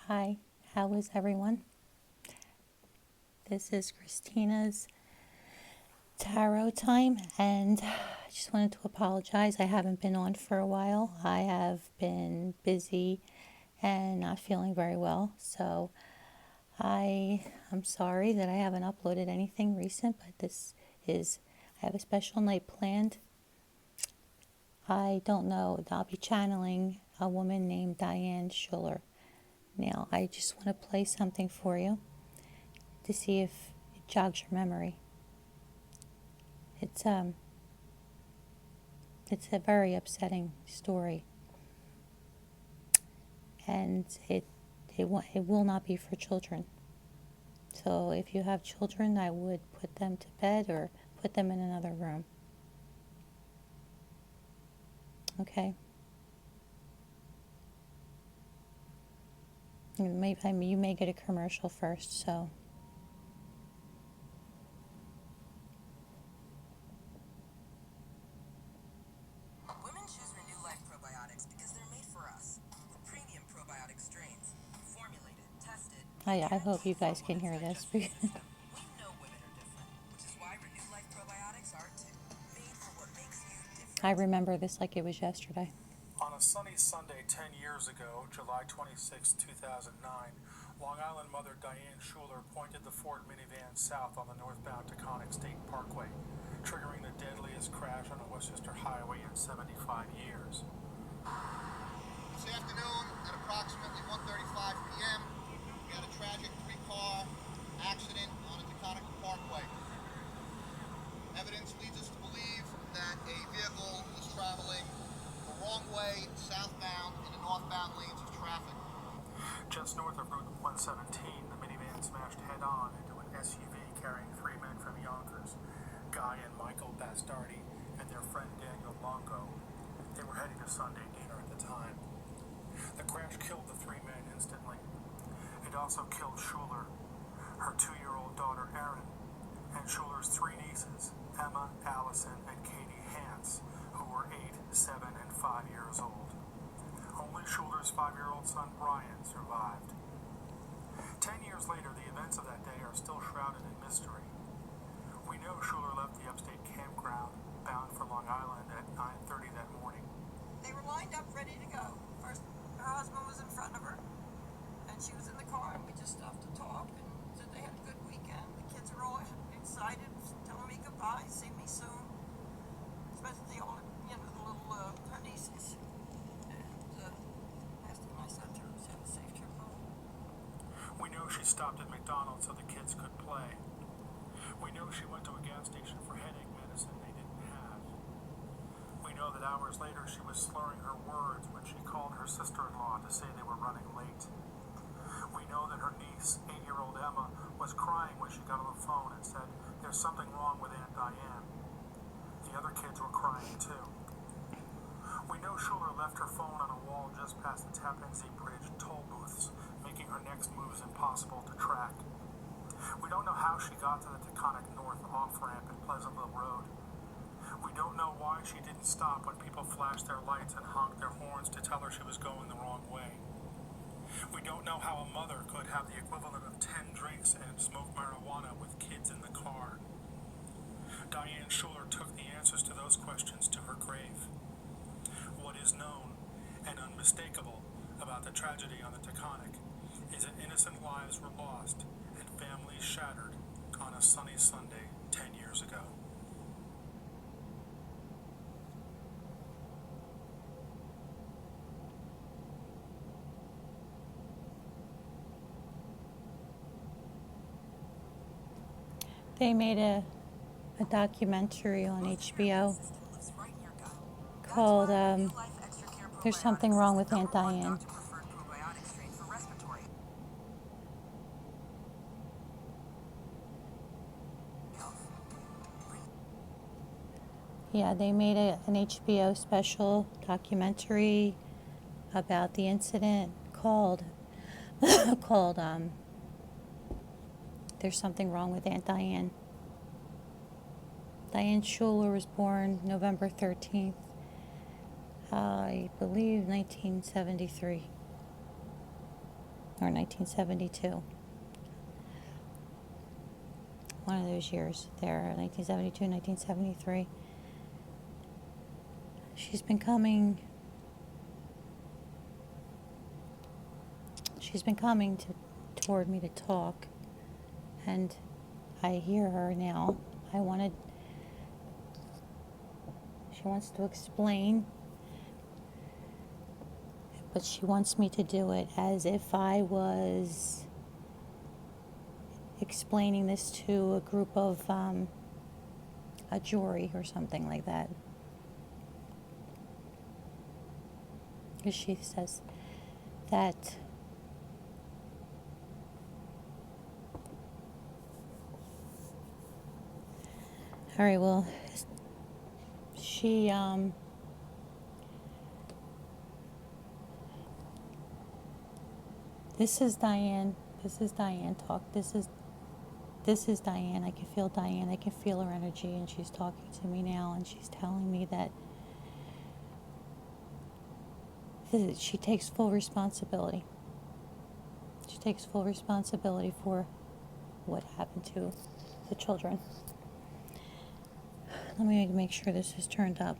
Hi, how is everyone? This is Christina's tarot time, and I just wanted to apologize. I haven't been on for a while. I have been busy and not feeling very well, so I'm sorry that I haven't uploaded anything recent, but I have a special night planned. I don't know, I'll be channeling a woman named Diane Schuyler. Now, I just want to play something for you to see if it jogs your memory. It's a very upsetting story, and it will not be for children. So if you have children, I would put them to bed or put them in another room. Okay. You may get a commercial first, so. Women choose Renew Life probiotics because they're made for us, with premium probiotic strains, formulated, tested. I hope you guys can hear this. We know women are different, which is why Renew Life probiotics are too. Made for what makes you different. I remember this like it was yesterday. On a sunny Sunday 10 years ago, July 26, 2009, Long Island mother Diane Schuyler pointed the Ford minivan south on the northbound Ticonic Parkway, triggering the deadliest crash on a Westchester highway in 75 years. This afternoon at approximately 1:35 p.m., we had a tragic three-car accident on the Ticonic Parkway. Evidence leads us to believe that a vehicle was traveling the wrong way southbound in the northbound lanes of traffic. Just north of Route 117, the minivan smashed head-on into an SUV carrying three men from Yonkers, Guy and Michael Bastardi, and their friend Daniel Longo. They were heading to Sunday dinner at the time. The crash killed the three men instantly. It also killed Schuyler, her 2-year-old daughter Erin, and Schuyler's three nieces, Emma, Allison, and Katie Hance, who were 8, 7, and 5 years old. Only Schuyler's 5-year-old son Brian survived. 10 years later, the events of that day are still shrouded in mystery. We know Schuyler left the upstate campground bound for Long Island at 9:30 that morning. They were lined up ready to go. First, her husband was in front of her, and she was in the car, and we just stopped to talk and said they had a good weekend. The kids are all excited, telling me goodbye, see me soon. Especially all, the little her nieces. And asked them, I said to her, have a safe trip home. We know she stopped at McDonald's so the kids could play. We know she went to a gas station for headache medicine they didn't have. We know that hours later she was slurring her words when she called her sister-in-law to say they were running late. We know that her niece, 8-year-old Emma, was crying when she got on the phone and said, "There's something wrong with Aunt Diane." The other kids were crying too. We know Schuyler left her phone on a wall just past the Tappan Zee Bridge toll booths, making her next moves impossible to track. We don't know how she got to the Taconic North off-ramp at Pleasantville Road. We don't know why she didn't stop when people flashed their lights and honked their horns to tell her she was going the wrong way. We don't know how a mother could have the equivalent of 10 drinks and smoke marijuana with kids in the car. Diane Schuyler took the answers to those questions to her grave. What is known and unmistakable about the tragedy on the Taconic is that innocent lives were lost and families shattered on a sunny Sunday 10 years ago. They made a documentary on HBO called There's Something Wrong with Aunt Diane. Yeah, they made an HBO special documentary about the incident called called There's Something Wrong with Aunt Diane. Diane Schuyler was born November 13th, I believe 1973. or 1972. One of those years there, 1972, 1973. She's been coming toward me to talk, and I hear her now. She wants to explain, but she wants me to do it as if I was explaining this to a group of, a jury or something like that. Because she says that all right, well, she, this is Diane. This is Diane talk. This is Diane. I can feel Diane. I can feel her energy, and she's talking to me now, and she's telling me that she takes full responsibility. She takes full responsibility for what happened to the children. Let me make sure this is turned up.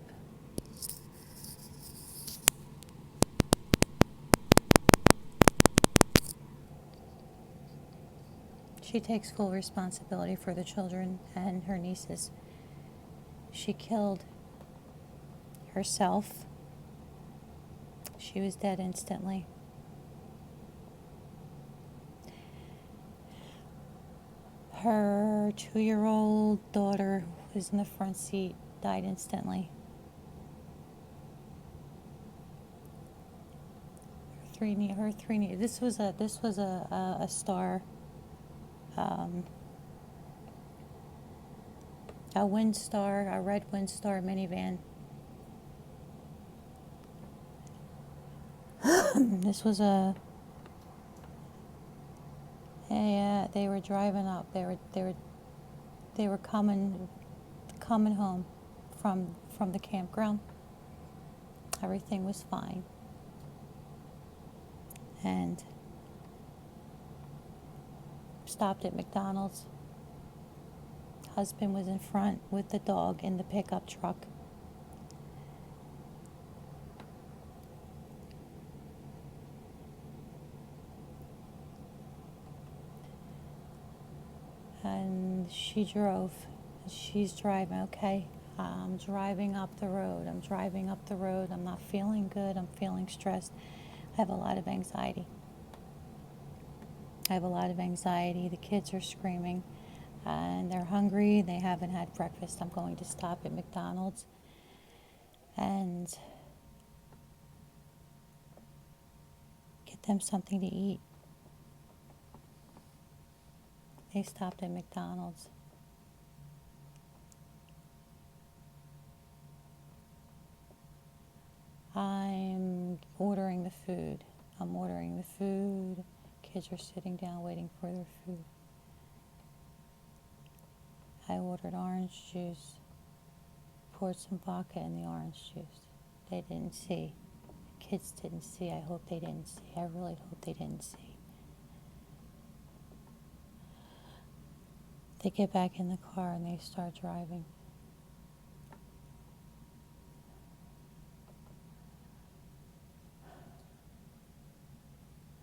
She takes full responsibility for the children and her nieces. She killed herself. She was dead instantly. Her 2-year-old daughter was in the front seat, died instantly. Her three. This was a star, a Windstar, a red Windstar minivan. This was they were driving up. They were coming home from the campground. Everything was fine. And stopped at McDonald's. Husband was in front with the dog in the pickup truck. And she drove. She's driving, okay? I'm driving up the road. I'm not feeling good. I'm feeling stressed. I have a lot of anxiety. The kids are screaming, and they're hungry. They haven't had breakfast. I'm going to stop at McDonald's and get them something to eat. They stopped at McDonald's. I'm ordering the food. Kids are sitting down waiting for their food. I ordered orange juice. Poured some vodka in the orange juice. They didn't see. Kids didn't see. I hope they didn't see. I really hope they didn't see. They get back in the car and they start driving.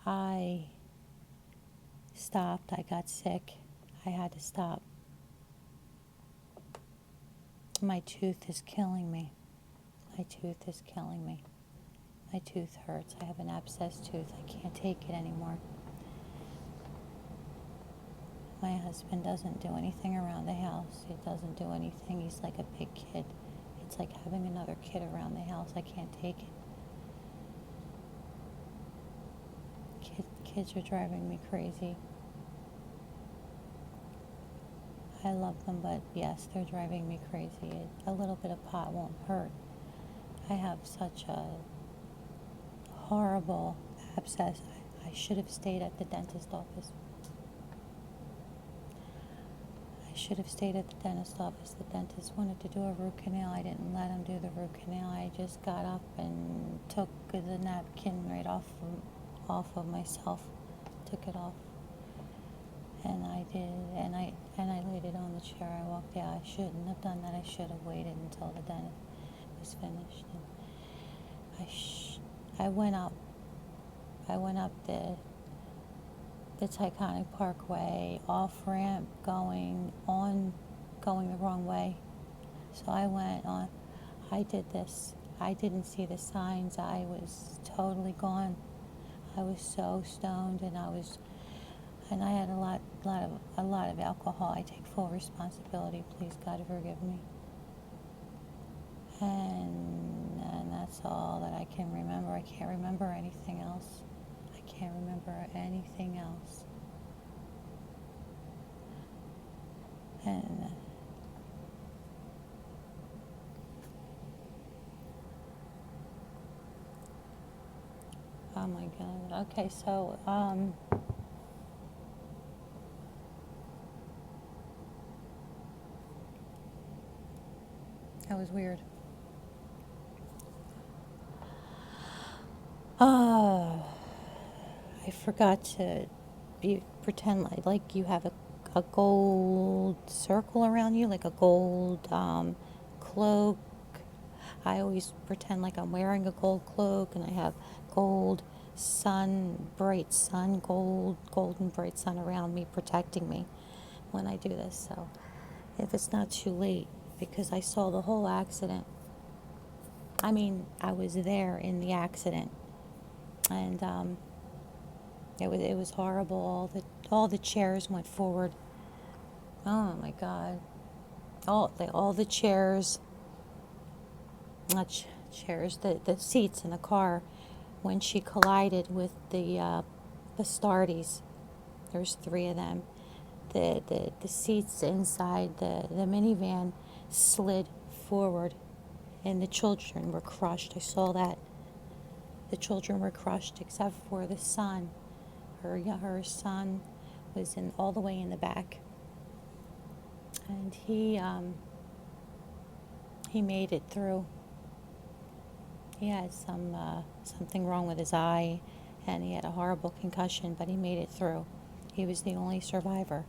I stopped. I got sick. I had to stop. My tooth is killing me. My tooth hurts. I have an abscessed tooth. I can't take it anymore. My husband doesn't do anything around the house. He doesn't do anything. He's like a big kid. It's like having another kid around the house. I can't take it. Kids are driving me crazy. I love them, but yes, they're driving me crazy. A little bit of pot won't hurt. I have such a horrible abscess. I should have stayed at the dentist office. The dentist wanted to do a root canal. I didn't let him do the root canal. I just got up and took the napkin right off of myself. took it off. And I did, and I laid it on the chair. I walked out. I shouldn't have done that. I should have waited until the dentist was finished. And I went up. I went up the Ticonic Parkway off ramp going the wrong way. So I went on. I did this. I didn't see the signs. I was totally gone. I was so stoned, and I had a lot of alcohol. I take full responsibility. Please, God, forgive me. And that's all that I can remember. I can't remember anything else. I can't remember anything else. And oh my God. Okay, so that was weird. Oh, I forgot to pretend like you have a gold circle around you, like a gold cloak. I always pretend like I'm wearing a gold cloak, and I have golden bright sun around me, protecting me when I do this. So if it's not too late, because I saw the whole accident. I mean, I was there in the accident, and it was horrible. All the chairs went forward. Oh my God! All the chairs, not chairs, the seats in the car, when she collided with the Bastardes. There's three of them. The seats inside the minivan slid forward, and the children were crushed. I saw that. The children were crushed except for the son. Her son was all the way in the back, and he made it through. He had something wrong with his eye, and he had a horrible concussion, but he made it through. He was the only survivor.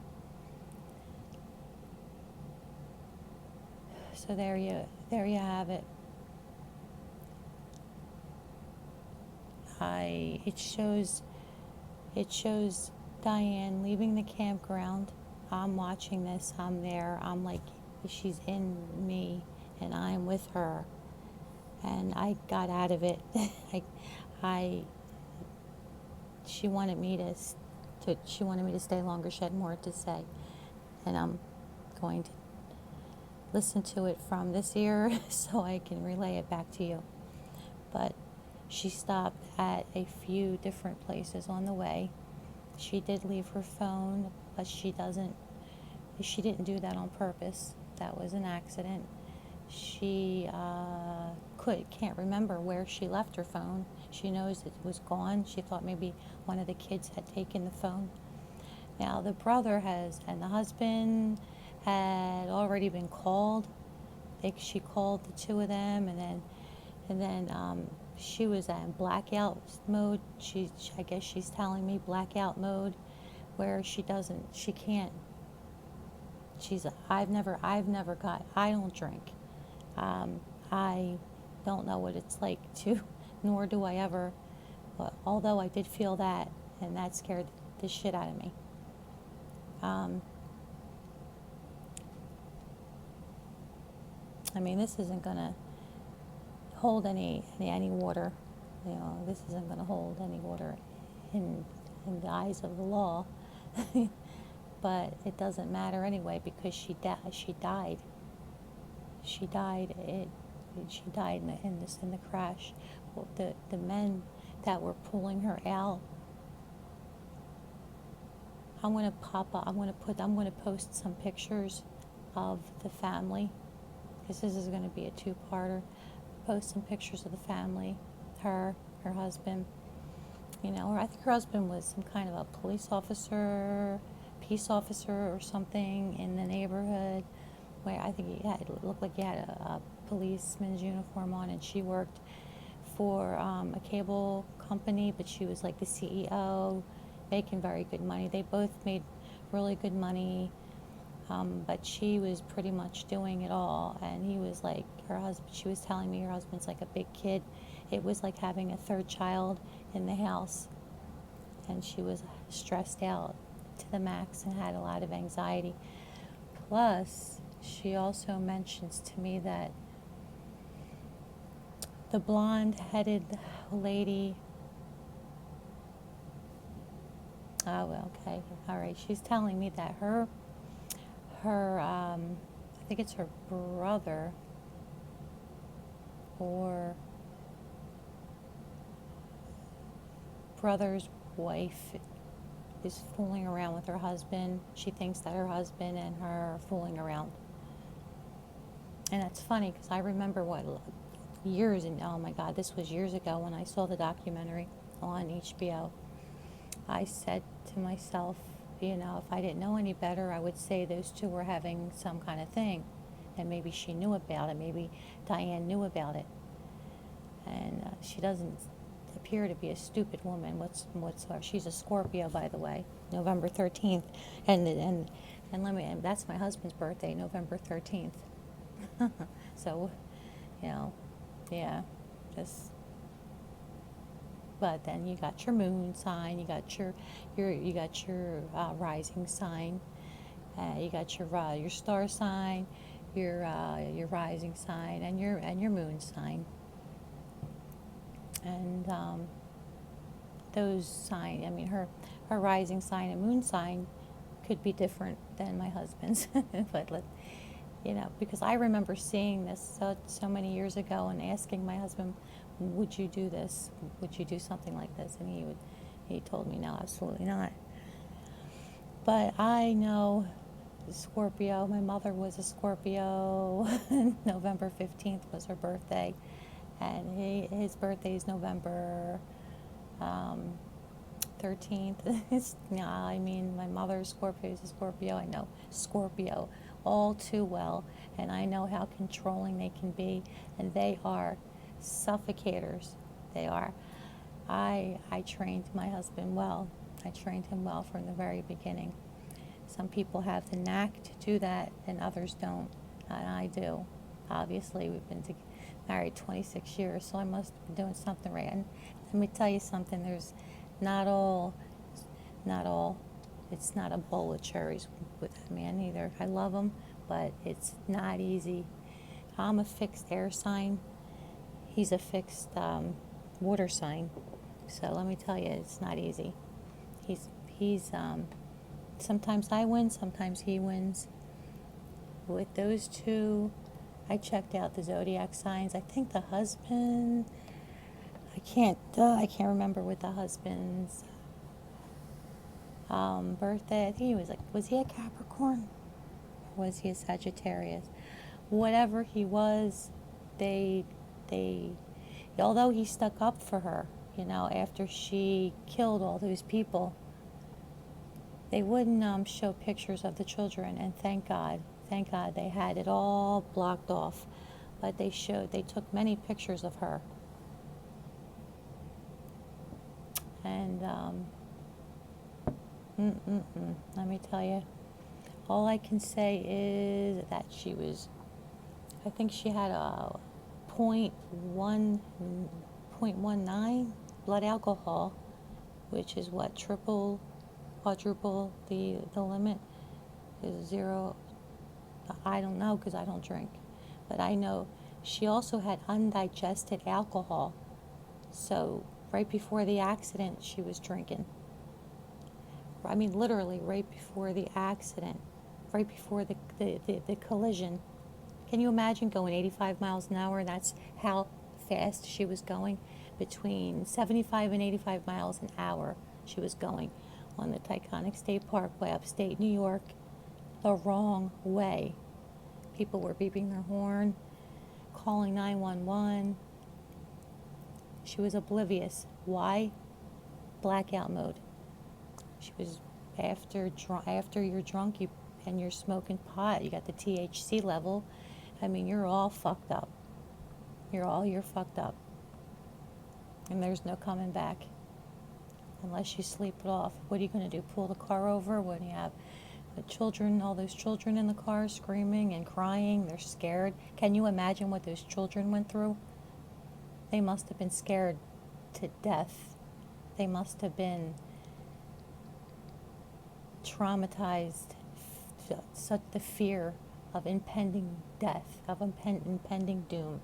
So there you have it. It shows Diane leaving the campground. I'm watching this. I'm there. I'm like, she's in me, and I'm with her. And I got out of it. She wanted me to stay longer. She had more to say, and I'm going to listen to it from this ear so I can relay it back to you. But she stopped at a few different places on the way. She did leave her phone, but she didn't do that on purpose. That was an accident. She can't remember where she left her phone. She knows it was gone. She thought maybe one of the kids had taken the phone. Now the brother and the husband had already been called. She called the two of them, and then she was in blackout mode. I guess she's telling me blackout mode, where she can't. I don't drink. I don't know what it's like to, nor do I ever, but although I did feel that, and that scared the shit out of me. I mean, this isn't going to hold any water. This isn't going to hold any water in the eyes of the law. But it doesn't matter anyway, because she died. She died. She died in the crash. Well, the men that were pulling her out. I'm going to post some pictures of the family, because this is going to be a two-parter. Post some pictures of the family, her husband. I think her husband was some kind of a police officer, peace officer or something in the neighborhood, where I think it looked like he had a policeman's uniform on, and she worked for a cable company, but she was like the CEO. making very good money. They both made really good money, but she was pretty much doing it all. And he was like, her husband, she was telling me her husband's like a big kid. It was like having a third child in the house. And she was stressed out to the max and had a lot of anxiety. Plus, she also mentions to me that the blonde-headed lady, oh, well, okay, all right, she's telling me that I think it's her brother or brother's wife is fooling around with her husband. She thinks that her husband and her are fooling around. And that's funny because I remember years, and oh my God, this was years ago when I saw the documentary on HBO. I said to myself, if I didn't know any better, I would say those two were having some kind of thing. And maybe she knew about it. Maybe Diane knew about it. And she doesn't appear to be a stupid woman. She's a Scorpio, by the way, November 13th. And that's my husband's birthday, November 13th. So, yeah, just. But then you got your moon sign, you got your rising sign, you got your star sign, your rising sign, and your moon sign. And those sign, I mean, her rising sign and moon sign could be different than my husband's, but because I remember seeing this so many years ago and asking my husband, would you do this? Would you do something like this? And he told me, no, absolutely not. But I know Scorpio. My mother was a Scorpio. November 15th was her birthday. And his birthday is November 13th. I mean, my mother's Scorpio is a Scorpio. I know Scorpio all too well. And I know how controlling they can be. And they are suffocators. They are. I trained my husband well. I trained him well from the very beginning. Some people have the knack to do that and others don't. And I do. Obviously, we've been married 26 years, so I must be doing something right. And let me tell you something, there's not all, it's not a bowl of cherries with that man either. I love him, but it's not easy. I'm a fixed air sign. He's a fixed water sign. So let me tell you, it's not easy. He's sometimes I win, sometimes he wins. With those two, I checked out the zodiac signs. I think the husband, I can't remember what the husband's birthday. I think was he a Capricorn? Or was he a Sagittarius? Whatever he was, although he stuck up for her, after she killed all those people, they wouldn't show pictures of the children, and thank God they had it all blocked off. But they took many pictures of her. And let me tell you, all I can say is that I think she had a 0.19 blood alcohol, which is what, quadruple the limit is 0. I don't know because I don't drink, but I know she also had undigested alcohol. So right before the accident, she was drinking. I mean, literally right before the accident, right before the collision. Can you imagine going 85 miles an hour? That's how fast she was going. Between 75 and 85 miles an hour she was going on the Ticonic State Parkway, upstate New York, the wrong way. People were beeping their horn, calling 911. She was oblivious. Why? Blackout mode. She was after you're drunk and you're smoking pot, you got the THC level. I mean, you're all fucked up. You're fucked up. And there's no coming back. unless you sleep it off. What are you going to do? Pull the car over when you have the children, all those children in the car screaming and crying? They're scared. Can you imagine what those children went through? They must have been scared to death. They must have been traumatized, such the fear of impending death, of impending doom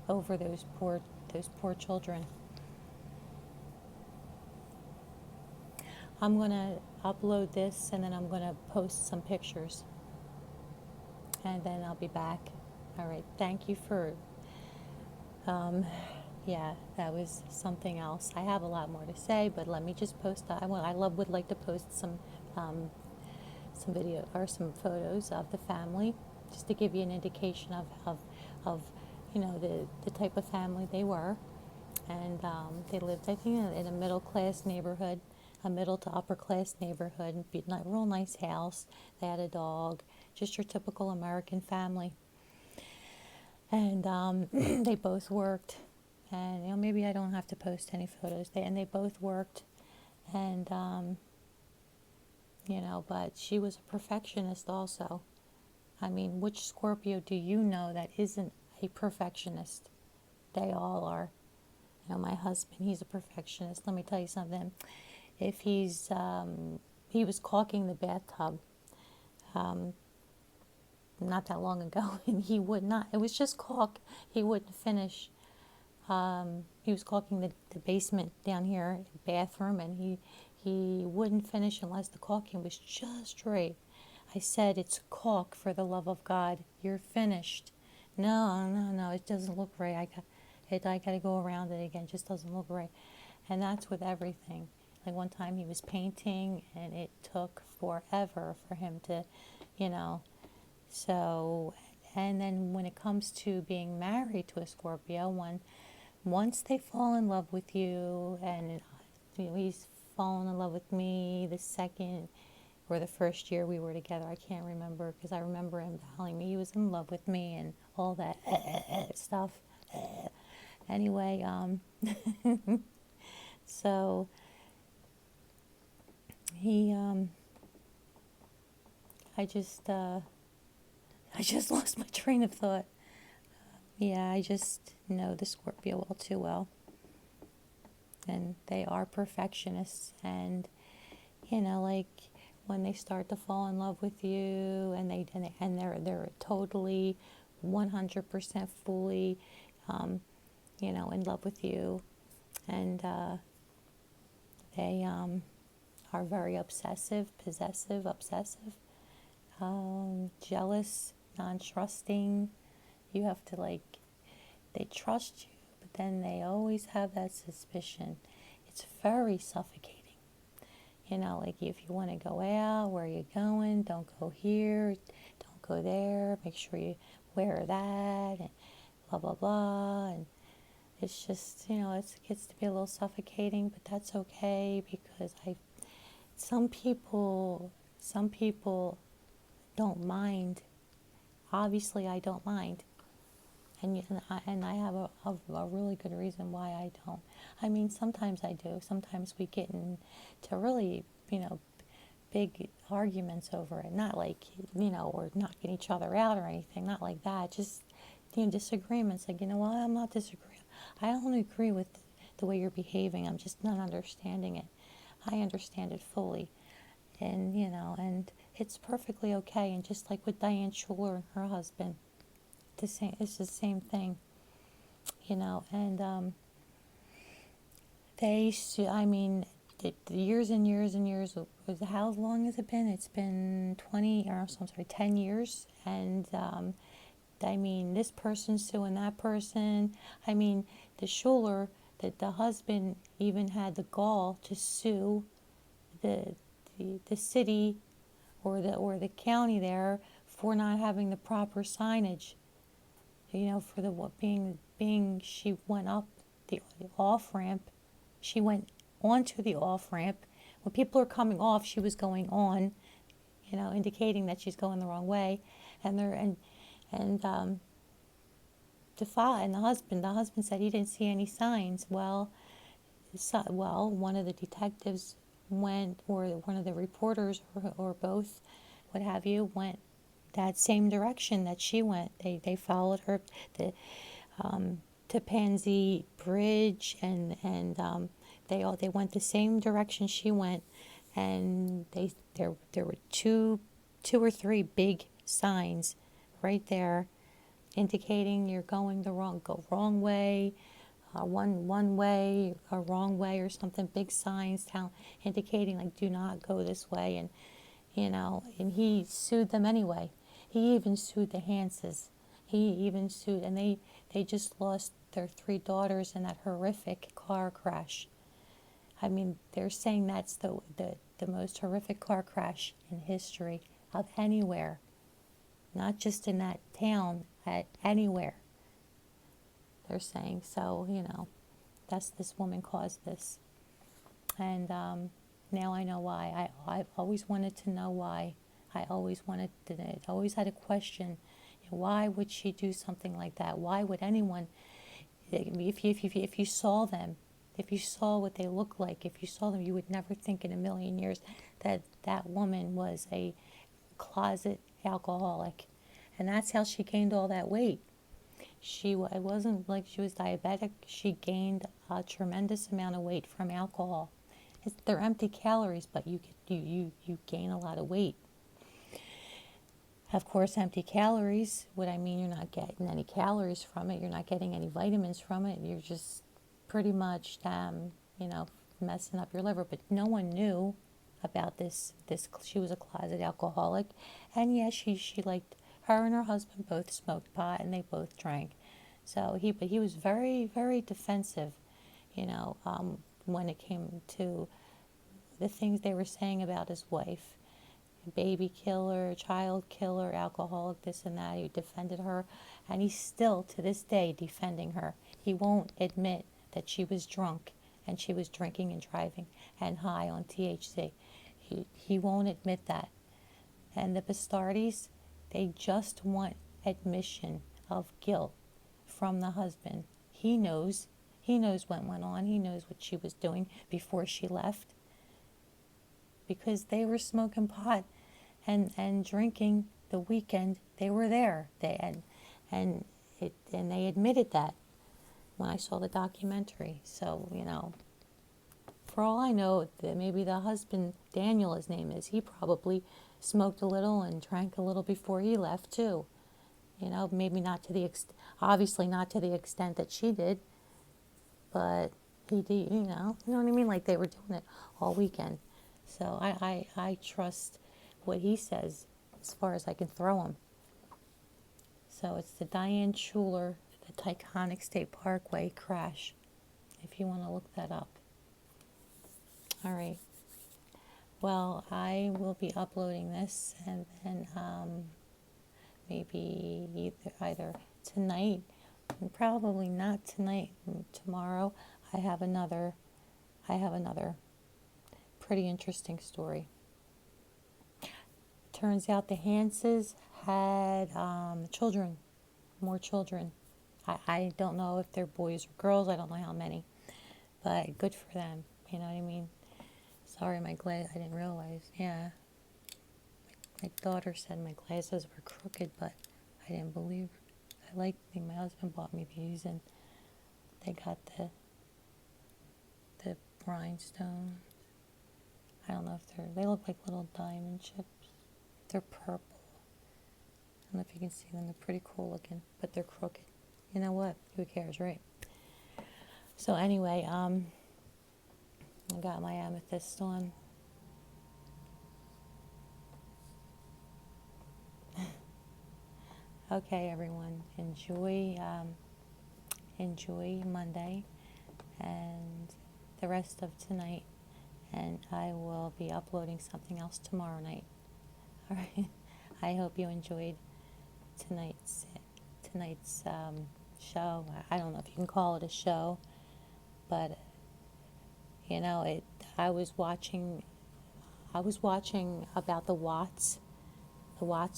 over those poor children. I'm going to upload this and then I'm going to post some pictures and then I'll be back. All right, thank you for, yeah, that was something else. I have a lot more to say, but let me just post, would like to post some video or some photos of the family, just to give you an indication of the type of family they were. And they lived, I think, in a middle class neighborhood, a middle to upper class neighborhood, real nice house. They had a dog, just your typical American family. And they both worked, and maybe I don't have to post any photos. They both worked, and but she was a perfectionist also. I mean, which Scorpio do you know that isn't a perfectionist? They all are. My husband, he's a perfectionist. Let me tell you something. If he was caulking the bathtub not that long ago, and he would not, it was just caulk, he wouldn't finish. He was caulking the basement down here, bathroom, and he wouldn't finish unless the caulking was just right. I said, it's caulk, for the love of God. You're finished. No, it doesn't look right. I got to go around it again. It just doesn't look right. And that's with everything. Like one time he was painting, and it took forever for him to, So, and then when it comes to being married to a Scorpio, once they fall in love with you, and he's fallen in love with me the second or the first year we were together. I can't remember, because I remember him telling me he was in love with me and all that stuff. Anyway, so he, I just lost my train of thought. Yeah, I just know the Scorpio all too well, and they are perfectionists, and like when they start to fall in love with you, and they're totally 100% fully in love with you, and they are very possessive, obsessive, jealous, non-trusting. You have to they trust you, but then they always have that suspicion. It's very suffocating. Like if you want to go out, where are you going? Don't go here, don't go there, make sure you wear that, and blah, blah, blah. And it's just, it gets to be a little suffocating, but that's okay, because some people don't mind. Obviously, I don't mind. And I have a really good reason why I don't. I mean, sometimes I do. Sometimes we get into really, big arguments over it. Not like, or knocking each other out or anything. Not like that. Just, disagreements. Like, well, I'm not disagreeing. I don't agree with the way you're behaving. I'm just not understanding it. I understand it fully. And, and it's perfectly okay. And just like with Diane Schuyler and her husband, it's the same thing, and the years and years and years, how long has it been? It's been 10 years, and this person suing that person. The Schuyler, the husband even had the gall to sue the city or the county there for not having the proper signage. For she went up the off ramp. She went onto the off ramp. When people are coming off, she was going on, indicating that she's going the wrong way. And the husband said he didn't see any signs. Well, so, well, one of the detectives went, or one of the reporters, or both, what have you, went that same direction that she went. They followed her to Pansy Bridge, and they went the same direction she went, and there were two or three big signs right there indicating you're going the wrong way, one way, a wrong way, or something. Big signs indicating like do not go this way, and and he sued them anyway. He even sued the Hanses. He even sued, and they just lost their three daughters in that horrific car crash. I mean, they're saying that's the most horrific car crash in history of anywhere, not just in that town, at anywhere. They're saying so. That's this woman caused this, and now I know why. I've always wanted to know why. I always wanted to. Always had a question. Why would she do something like that? Why would anyone? If you saw them, if you saw what they look like, if you saw them, you would never think in a million years that that woman was a closet alcoholic, and that's how she gained all that weight. It wasn't like she was diabetic. She gained a tremendous amount of weight from alcohol. They're empty calories, but you gain a lot of weight. Of course, empty calories, what I mean, you're not getting any calories from it. You're not getting any vitamins from it. You're just pretty much, messing up your liver. But no one knew about this. She was a closet alcoholic, and yes, she liked, her and her husband both smoked pot, and they both drank. But he was very, very defensive, when it came to the things they were saying about his wife. Baby killer, child killer, alcoholic, this and that. He defended her, and he's still to this day defending her. He won't admit that she was drunk and she was drinking and driving and high on THC. He won't admit that. And the Bastardis, they just want admission of guilt from the husband. He knows what went on. He knows what she was doing before she left, because they were smoking pot and drinking the weekend they were there. And they admitted that when I saw the documentary. So, for all I know, that maybe the husband, Daniel, his name is, he probably smoked a little and drank a little before he left too. Maybe not to the obviously not to the extent that she did, but he did. You know what I mean? Like they were doing it all weekend. So I trust what he says as far as I can throw him. So it's the Diane Schuyler, the Ticonic State Parkway crash, if you want to look that up. All right. Well, I will be uploading this, and then maybe either tonight, and probably not tonight, tomorrow. I have another pretty interesting story. Turns out the Hanses had children, more children. I don't know if they're boys or girls. I don't know how many, but good for them. You know what I mean? Sorry, I didn't realize. Yeah. My daughter said my glasses were crooked, but I didn't believe. My husband bought me these, and they got the rhinestones. I don't know if they look like little diamond chips. They're purple. I don't know if you can see them. They're pretty cool looking, but they're crooked. You know what? Who cares, right? So anyway, I got my amethyst on. Okay, everyone, enjoy Monday and the rest of tonight, and I will be uploading something else tomorrow night. All right. I hope you enjoyed tonight's show. I don't know if you can call it a show, but I was watching about the Watts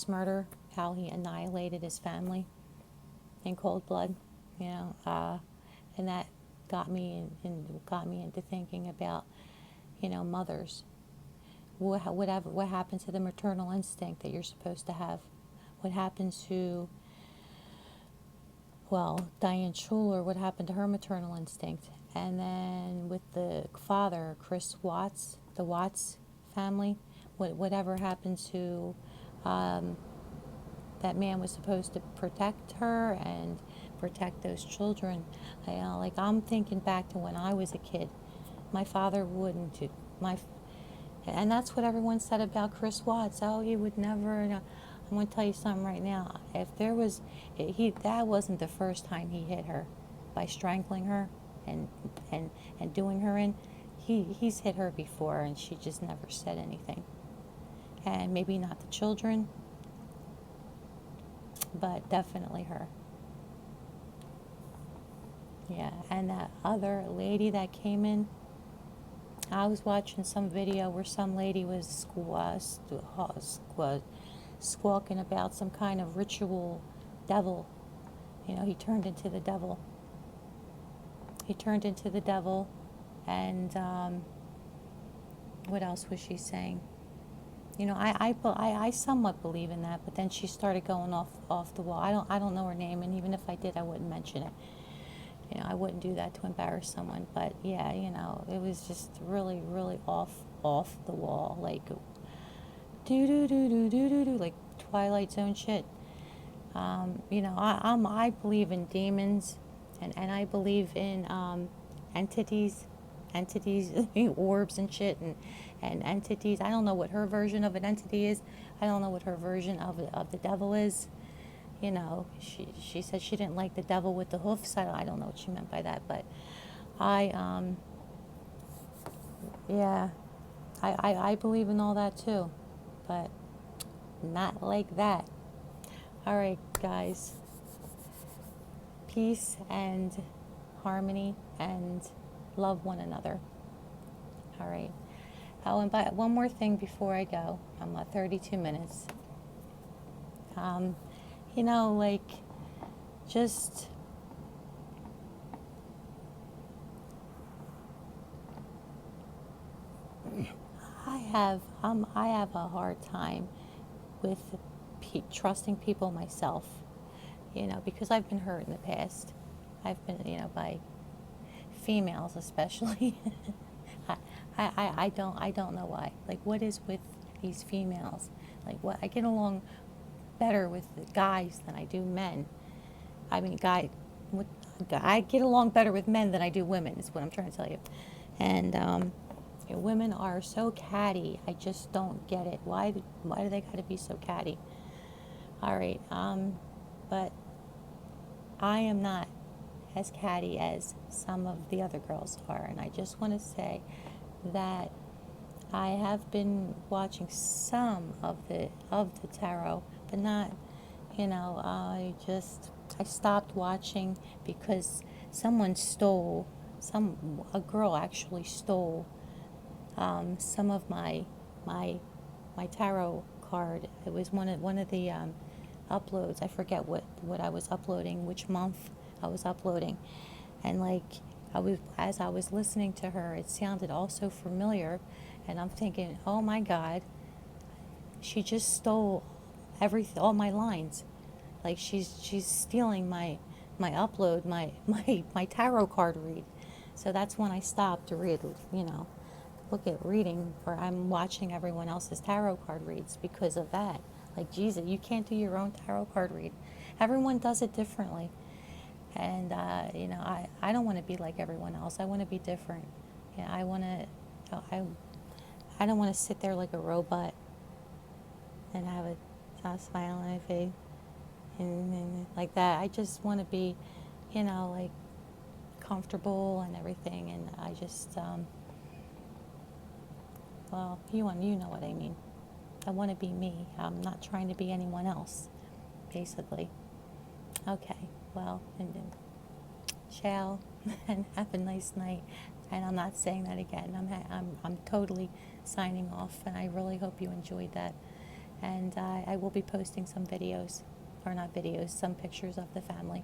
murder, how he annihilated his family in cold blood, and that got me got me into thinking about, mothers. What happened to the maternal instinct that you're supposed to have? What happened to, well, Diane Schuyler, what happened to her maternal instinct? And then with the father, Chris Watts, the Watts family, whatever happened to, that man was supposed to protect her and protect those children. Like I'm thinking back to when I was a kid. My father wouldn't do and that's what everyone said about Chris Watts. Oh, he would never. I'm going to tell you something right now. If there was, that wasn't the first time he hit her by strangling her and and doing her in. He's hit her before, and she just never said anything. And maybe not the children, but definitely her. Yeah, and that other lady that came in, I was watching some video where some lady was squawking about some kind of ritual devil. He turned into the devil. He turned into the devil, and what else was she saying? I somewhat believe in that, but then she started going off the wall. I don't know her name, and even if I did, I wouldn't mention it. I wouldn't do that to embarrass someone. But yeah, it was just really, really off the wall, like do do do do do do do, like Twilight Zone shit. I believe in demons, and I believe in entities, orbs and shit, and entities. I don't know what her version of an entity is. I don't know what her version of the devil is. She said she didn't like the devil with the hoofs. I don't know what she meant by that, but yeah, I believe in all that too, but not like that. All right, guys. Peace and harmony and love one another. All right. Oh, and one more thing before I go. I'm at 32 minutes. Like, just I have a hard time with trusting people myself, because I've been hurt in the past. I've been, by females especially. I don't know why. Like, what is with these females? Like, what I get along better with the guys than I do men. I mean, I get along better with men than I do women. Is what I'm trying to tell you. And women are so catty. I just don't get it. Why do they got to be so catty? All right. But I am not as catty as some of the other girls are, and I just want to say that I have been watching some of the tarot, but not, I stopped watching because a girl actually stole some of my tarot card. It was one of the uploads. I forget what I was uploading, which month I was uploading, and like as I was listening to her, it sounded all so familiar, and I'm thinking, oh my God, she just stole all my lines. Like she's stealing my upload, my tarot card read. So that's when I stopped to read, look at reading, where I'm watching everyone else's tarot card reads because of that. Like, Jesus, you can't do your own tarot card read. Everyone does it differently. And, I don't want to be like everyone else. I want to be different. I don't want to sit there like a robot and have a smile on my face and like that. I just want to be, like comfortable and everything. And I just, well, you know what I mean. I want to be me. I'm not trying to be anyone else, basically. Okay, well, and then ciao, and have a nice night. And I'm not saying that again. I'm totally signing off, and I really hope you enjoyed that. And I will be posting some videos, or not videos, some pictures of the family.